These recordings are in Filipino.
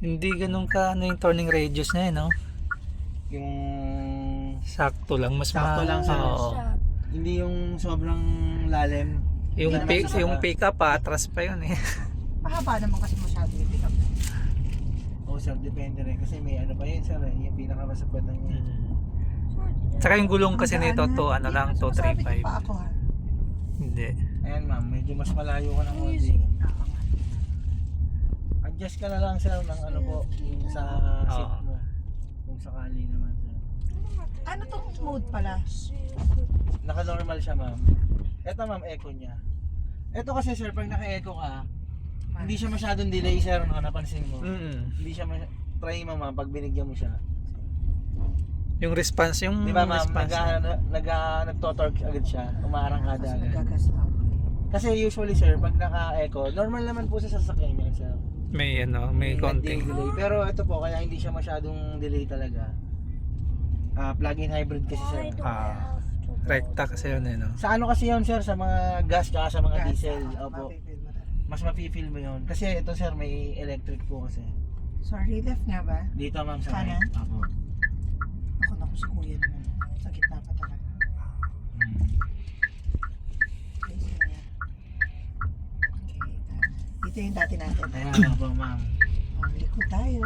Hindi ganun ka ano yung turning radius niya, no? Yung Sakto lang, mas Sakto lang sa- Oo. hindi yung sobrang lalim. Yung Hindi naman yung sa- pick up atras pa yun eh. Mahaba naman kasi masyado yung pick up. Oh, sir, depende rin. Kasi may ano pa yun, sir. Yung pinakamasapatan niya. Tsaka yung gulong kasi nito to ano lang, Masabi ko 235. pa ako ha. Hindi. Ayan, ma'am. Medyo mas malayo ka ng konti. Oo nga. Adjust ka na lang, sir, ng ano po, yung sa seat Oo. mo. Kung sakali naman, sir. Ano tong mode pala? Naka-normal siya, ma'am. Ito, ma'am, echo niya. Ito kasi, sir, pag naka-echo ka, hindi siya masyadong delay, sir, no, napansin mo. Hindi siya try mo, ma'am, pag binigyan mo siya. Yung response, yung Di ba, ma'am, response. nagto-torque agad siya, umaarangkada Kasi agad. nagagas na ako. Kasi usually, sir, pag naka-echo, normal naman po sa sasakyan niya, sir. May ano, may konting. delay. Pero ito po, kaya hindi siya masyadong delay talaga. Plug-in hybrid kasi, sir. Rekta kasi yun eh, no? Sa ano kasi yun, sir, sa mga gas tsaka sa mga Gas, diesel. oo, Opo. mapipil mo na. Mas mapipil mo yun. Kasi ito, sir, may electric po kasi. Sorry, left nga ba? Dito, ma'am, sa Kanan? right. Opo. Ako na ko si kuya naman. Sa gitna pa talaga. Okay, so yan. Okay, dito yung dati natin. Ayan, opo, ma'am. Liko tayo.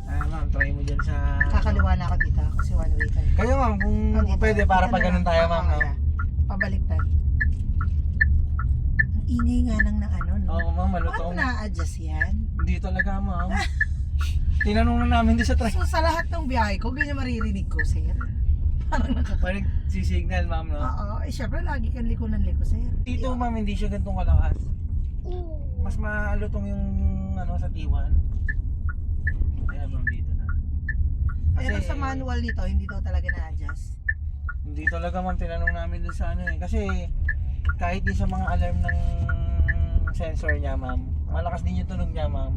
Ayan, ma'am, try mo dyan sa... Kakaliwa na ako dito kasi one way tayo. Kayo, ma'am, kung pwede, para pag ganun tayo, ma'am. No? Pabaliktad. Ang ingay nga lang ng ano, no? Oo, ma'am, Paano malutong. na-adjust yan? Hindi talaga, ma'am. Tinanong na namin din sa try. So sa lahat ng biyahe ko, ganyan maririnig ko, sir. Parang Parang si-signal, ma'am, no? Oo, eh syempre lagi kang liko ng liko, sir. Dito, ma'am, hindi siya gantong kalakas. Mas malutong yung ano sa T1. Ayan, ma'am, dito na. Pero sa manual nito, hindi daw talaga na-adjust. Hindi talaga, ma'am, tinanong namin dun sa ano eh. Kasi kahit din sa mga alarm ng sensor niya, ma'am, malakas din yung tunog niya, ma'am.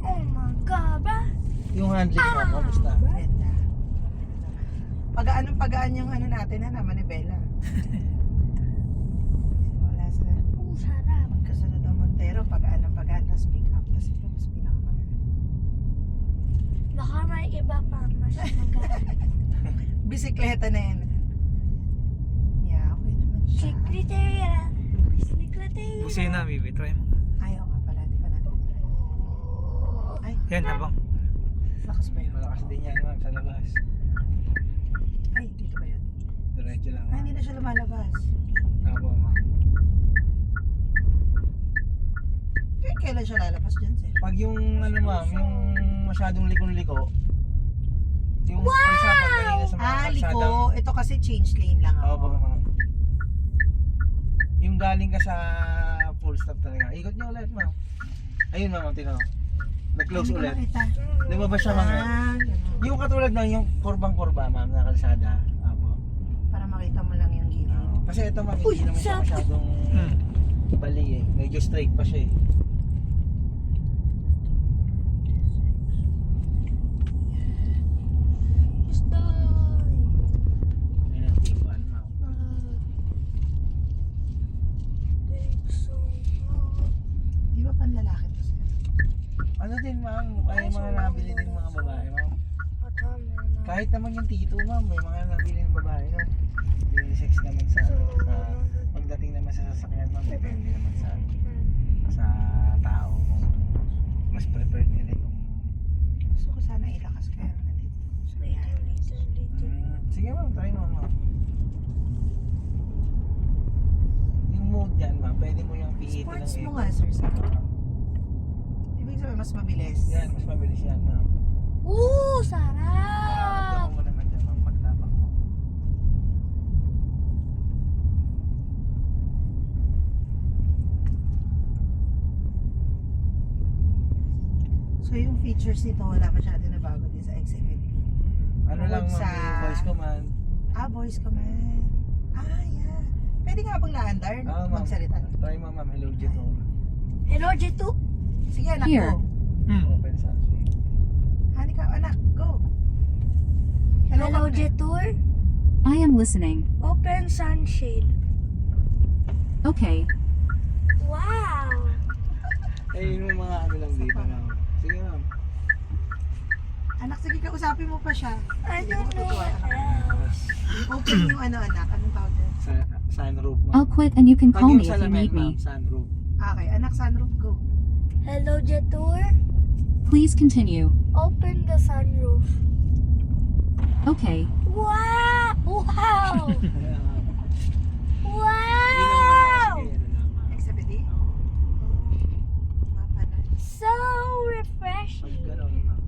Oh my God, Yung handling, ma'am, kamusta? Ganda. Pagaan yung ano natin na naman ni Bella. Wala sa ang sarap. magkasunod ang Montero, pagaan ng pagaan, tapos pick up, tapos ito mas pinakamagaan. Baka may iba pa mas magaan. Bisikleta na yan. Yeah, okay naman siya. Secretary, secretary. Busina, bibi, try mo. Ayaw nga pala, di pa natin. Ay, Yan, habang. lakas ba yun? Malakas din yan, ma'am, sa labas. Ay, dito ba yun? Diretso lang, Ay, ma'am. hindi na siya lumalabas. Apo, ma'am. Eh, kailan siya lalabas dyan, sir? Pag yung ano, ma'am, yung masyadong likon-liko, yung for example, kanina sa mga kalsadang- Liko. Ito kasi change lane lang Opo, ako. ma'am. Yung galing ka sa full stop talaga. Ikot niyo ulit, ma'am. Ayun, ma'am, tino. Nag-close Hindi ko ulit. makita. Lumabas siya, ma'am. Ganun. Yung katulad ng yung kurbang-kurba, ma'am, na kalsada. Opo. Para makita mo lang yung gilid. Kasi ito, ma'am, Uy, hindi naman siya sarap. masyadong bali eh. Medyo straight pa siya eh. Ayun ang T1, ma'am. Di ba panlalaki to, sir? Ano din, ma'am, may mga nabili din mga babae, ma'am. Kahit naman yung T2, ma'am, may mga nabili ng babae, no? Unisex naman sa pagdating naman sa sasakyan, ma'am, depende naman sa tao kung mas preferred nila yung Gusto ko sana ilakas kaya nandito. So, yan. sige, ma'am, try mo, ma'am. Yung mode yan, ma'am, pwede mo yung pihitin Sports ng mo nga, sir, sa ibig sabihin, mas mabilis. Yan, mas mabilis yan, ma'am. Sarap! Nararamdaman mo naman yan, ma'am, pagtapak mo. So, yung features nito, wala masyado na bago din sa X70. Ano lang, ma'am, Sa- may voice command. Voice command. Yeah. Pwede nga bang naandar? Ma'am. Magsalita. Try mo, ma'am, hello, Jito. Hello, J2. Sige, anak Here. ko. Open sunshade. Hani ka, anak, go. Hello, ka muna. J2. I am listening. Open sunshade. Okay. Wow! Ayun yung mga ano lang dito, ma'am. Sige, ma'am. Anak, sige, kausapin mo pa siya. I Hindi ko don't know matutuwa, what anak. else. Open yung ano, anak. Anong tawag dyan? Sa sunroof, ma'am. I'll quit and you can Pag call yung me if you salamin, need ma'am, me. sunroof. Okay, anak, sunroof go. Hello, Jetour. Please continue. Open the sunroof. Okay. Wow! Wow! Wow! Sige, ano lang, ma'am. XBD? Oo. Mapa na. So Pag refreshing. gano'n, ma'am.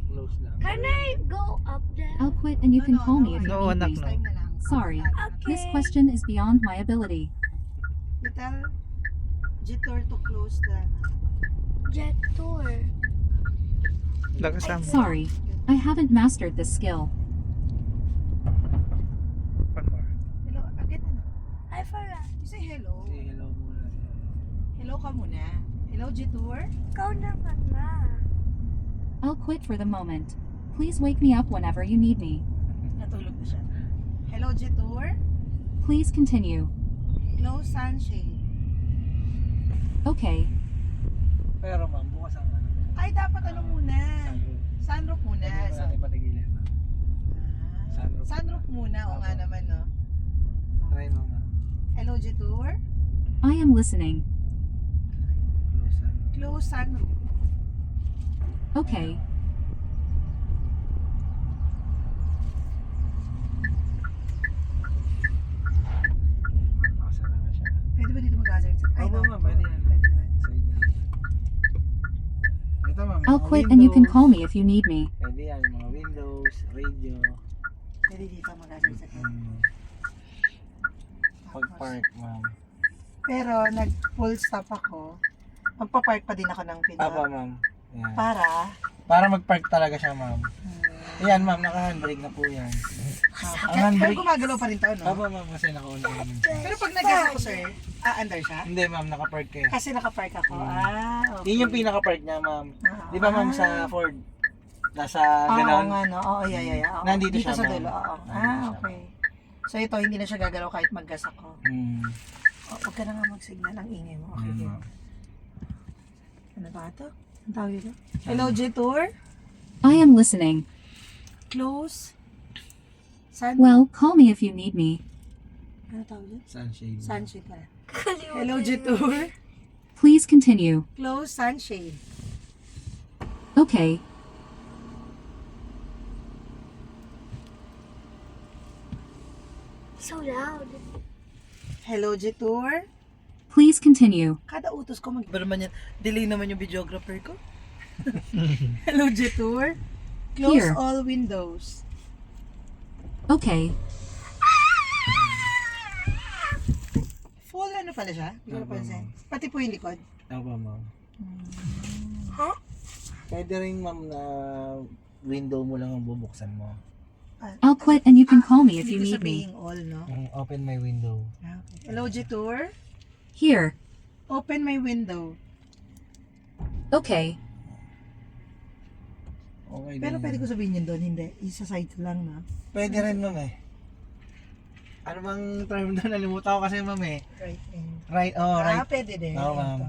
Close lang. Can I go up there? I'll quit and you can call me if you No, need anak, me. no. Time na lang. Sorry. Okay. This question is beyond my ability. You tell Jitor to close the... Jetour. Lakas Sorry. I haven't mastered this skill. One more. Hello, again ano? I forgot. You say hello. Say hello muna. Hello ka muna. Hello, Jitor. Ikaw naman na. I'll quit for the moment. Please wake me up whenever you need me. Natulog na siya. Hello, Jitor. Please continue. Close sunshade. Okay. Pero ma'am, bukas ang ano. Ay, dapat ano muna? Sunroof. Sunroof muna. Hindi mo natin patigilin, ma'am. Sunroof. Sunroof muna. O nga naman, no? Try mo, ma'am. Hello, Jitor. I am listening. Close sunroof. Close sunroof. Okay. Makasara na siya. Pwede ba dito mag-hazard? Ay, Oo, no. ma'am, pwede yan. Pwede ba? Side na. Ito, ma'am. I'll mga quit and you can windows. call me if you need me. Pwede yan, mga windows, radio. Pwede dito mag-hazard sa kanya. Pag-park, ma'am. Pero nag-full stop ako. Magpa-park pa din ako ng Apa, pinag. ma'am. Yan. Para, mag-park talaga siya, ma'am. Ayan, ma'am, naka-handbrake na po yan. Ang pero handbrake. gumagalaw pa rin to, no? Apa, ma'am, kasi naka-on pa naman siya. Pero pag nag-gas ako, sir, under siya? Hindi, ma'am, naka-park kayo. Kasi nakapark ako. Okay. Yun yung pinaka-park niya, ma'am. Di ba, ma'am, sa Ford? Nasa Oo ganon? nga, no? Oo, yeah. Oo. Nandito Dito siya, sa ma'am. dulo, oo. Nandito siya. Okay. So ito, hindi na siya gagalaw kahit mag-gas ako. Hmm. Oh, huwag ka na nga mag-signal, ang ingay mo. Okay, Ayan, game. ma'am. Ano ba ito? Ang tawag dito? Hello, J-Tour? I am listening. Close. Sun? Well, call me if you need me. Ano tawag dito? Sunshade. Sunshade pala. Kalimutan Hello, mo. J-Tour? Please continue. Close sunshade. Okay. So loud. Hello, J-Tour? Please continue. Kada utos ko mag... Pero naman yan, delay naman yung videographer ko. Hello, J-Tour? Close Here. all windows. Okay. Full ano pala siya? Hindi ko napansin. Pati po yung likod. Apa, ma'am. Huh? Pwede rin, ma'am, na window mo lang ang bubuksan mo. I'll quit and you can call me if you Hindi ko need me. sabihin all, no? Open my window. Okay. Hello, J-Tour? Here. Open my window. Okay. Okay Pero din pwede yan. ko sabihin yun doon, hindi. Isa side lang, no? Pwede rin, ma'am, eh. Ano bang term doon? Nalimutan ko kasi, ma'am, eh. Right. Right, oh, right. Pwede din. Oo, ma'am.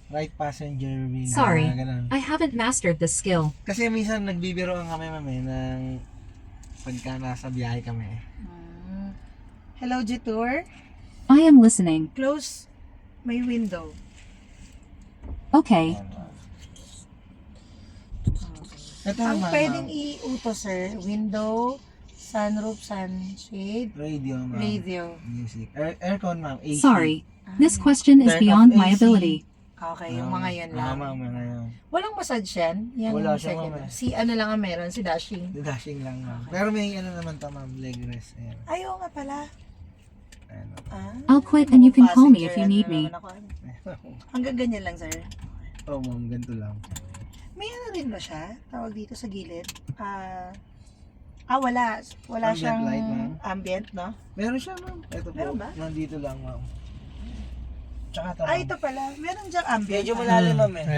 Right passenger window. Sorry. Ganun. I haven't mastered this skill. Kasi minsan nagbibiroan kami, ma'am, eh, ng pagka nasa biyahe kami. Hello, J-Tour? I am listening. Close my window. Okay. Ito, Ang ma'am. pwedeng iutos, sir, window, sunroof, sunshade, Radio, ma'am. radio. Music. Aircon, ma'am. AC. Sorry. This question is Turn beyond off my AC. ability. Okay, yung mga yan lang. Ma'am, mga yun. Walang massage yan? Yan Wala yung siya, second. ma'am, eh. Si ano lang ang meron, si dashing. Dashing lang, ma'am. Pero may ano naman to, ma'am. Leg rest. Ayan. Ayaw nga pala. Ayan. I'll quit and you can call me if you need me. Hanggang ganyan lang, sir. Oh, ma'am. Ganito lang. May ano rin ba siya? Tawag dito sa gilid? Wala. Wala Ambient siyang light, ma'am? ambient, no? Meron siya, ma'am. Ito po. Meron ba? Nandito lang, ma'am. Tsaka ito, Ito pala. Meron diyang ambient. Medyo malalim, ma'am, eh.